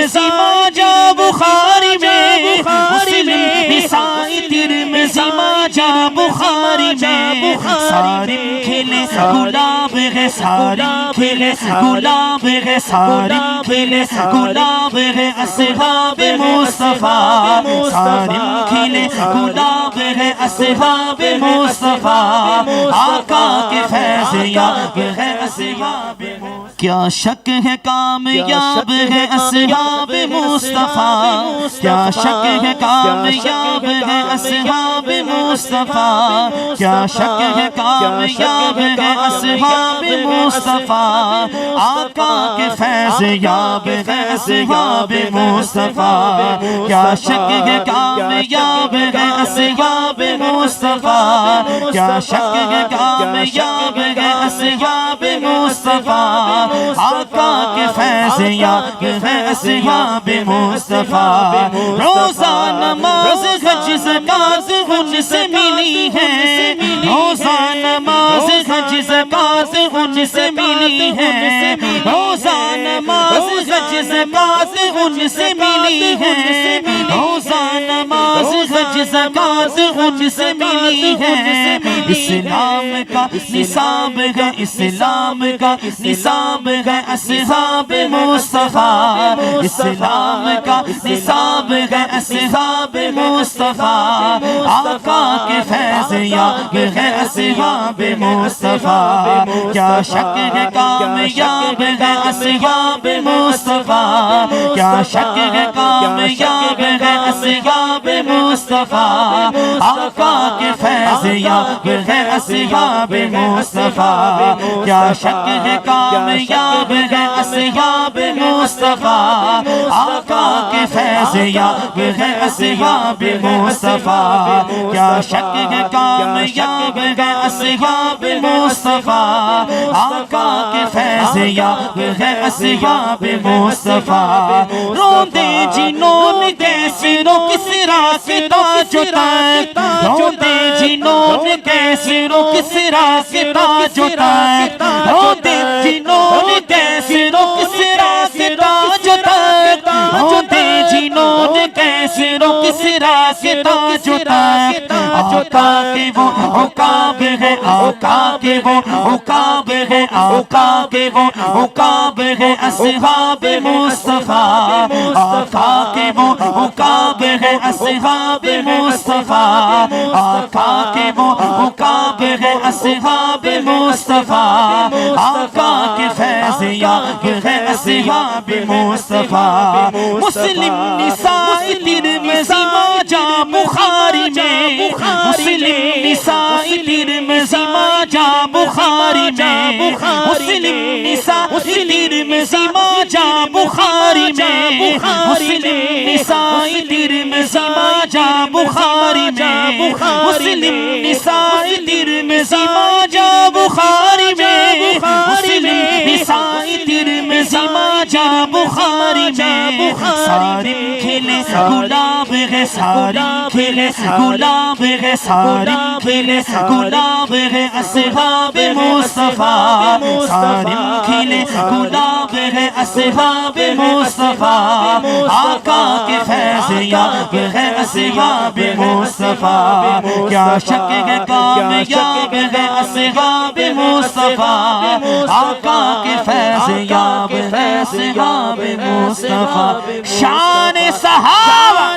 ترمذی ماجہ بخاری میں، مسلم نسائی ترمذی ماجہ بخاری میں، سارم کھلے گلاب ہے، سارم کھلے گلاب ہے، سارم کھلے گلاب ہے اصحاب مصطفیٰ، سارم کھلے گلاب ہے اصحاب مصطفیٰ، آقا کے فیض یاب ہے اصحاب مصطفیٰ۔ کیا شک ہے کامیاب ہے اصحاب مصطفیٰ، کیا شک ہے کامیاب ہے اصحاب مصطفیٰ، کیا شک ہے کامیاب ہے اصحاب مصطفیٰ، آقا کے فیض یاب ہے اصحاب مصطفیٰ، کیا شک ہے کامیاب ہے اصحاب مصطفیٰ، کیا شک ہے کامیاب ہے اصحاب مصطفیٰ، آقا کے فیض یاب ہے اصحاب مصطفیٰ۔ روزہ نماز حج زکوٰۃ ان سے ملی ہے، روزہ نماز حج زکوٰۃ ان سے ملی ہے، روزہ نماز حج زکوٰۃ ان سے ملی ہے، روزہ نماز حج زکوٰۃ ان سے ملی ہے۔ اسلام کا نصاب ہے، اسلام کا نصاب ہے اصحاب مصطفیٰ، اسلام کا نصاب ہے اصحاب مصطفیٰ، آقا کے فیض یاب ہے اصحاب مصطفیٰ، کیا شک ہے کامیاب ہے اصحاب مصطفیٰ، کیا شک ہے کامیاب ہے اصحاب مصطفیٰ، آقا کے فیض یاب ہے اصحاب مصطفیٰ، کیا شک ہے کامیاب ہے اصحاب مصطفیٰ، آقا کے فیض یاب ہے اصحاب مصطفیٰ، کیا شک ہے کامیاب ہے اصحاب مصطفیٰ، آقا کے فیض یاب ہے اصحاب مصطفیٰ۔ روندے جنون کیسے رو کسرا کے تاج و تخت، روندے جنون کیسے رو کسرا کے تاج و تخت، روندے جنون کیسے رو کسرا کے تاج و تخت، روندے جنون کیسے رو کسرا کے تاج و تخت، آقا کے وہ عقاب ہے، آقا کے وہ عقاب ہے، آقا کے وہ عقاب ہے اصحاب مصطفیٰ، آقا کے وہ عقاب ہے اصحاب مصطفیٰ، آقا کے وہ عقاب ہے اصحاب مصطفیٰ، آقا کے فیض یاب ہے اصحاب مصطفیٰ۔ مسلم نسائی ترمذی ماجہ بخاری میں، مسلم نسائی ترمذی ماجہ بخاری میں، مسلم نسائی ترمذی ماجہ بخاری میں، مسلم نسائی ترمذی ماجہ بخاری میں، مسلم نسائی ترمذی ماجہ بخاری میں، مسلم نسائی ترمذی ماجہ بخاری میں، سارم کھلے گلاب ہے، سارم کھلے گلاب ہے، سارم کھلے گلاب ہے اصحاب مصطفیٰ، سارم کھلے گلاب ہے اصحاب مصطفیٰ، آقا کے فیض یاب ہے اصحاب مصطفیٰ، کیا شک ہے کامیاب ہے اصحاب مصطفیٰ، آقا کے فیض یاب ہے اصحاب مصطفیٰ۔ شان صحابہ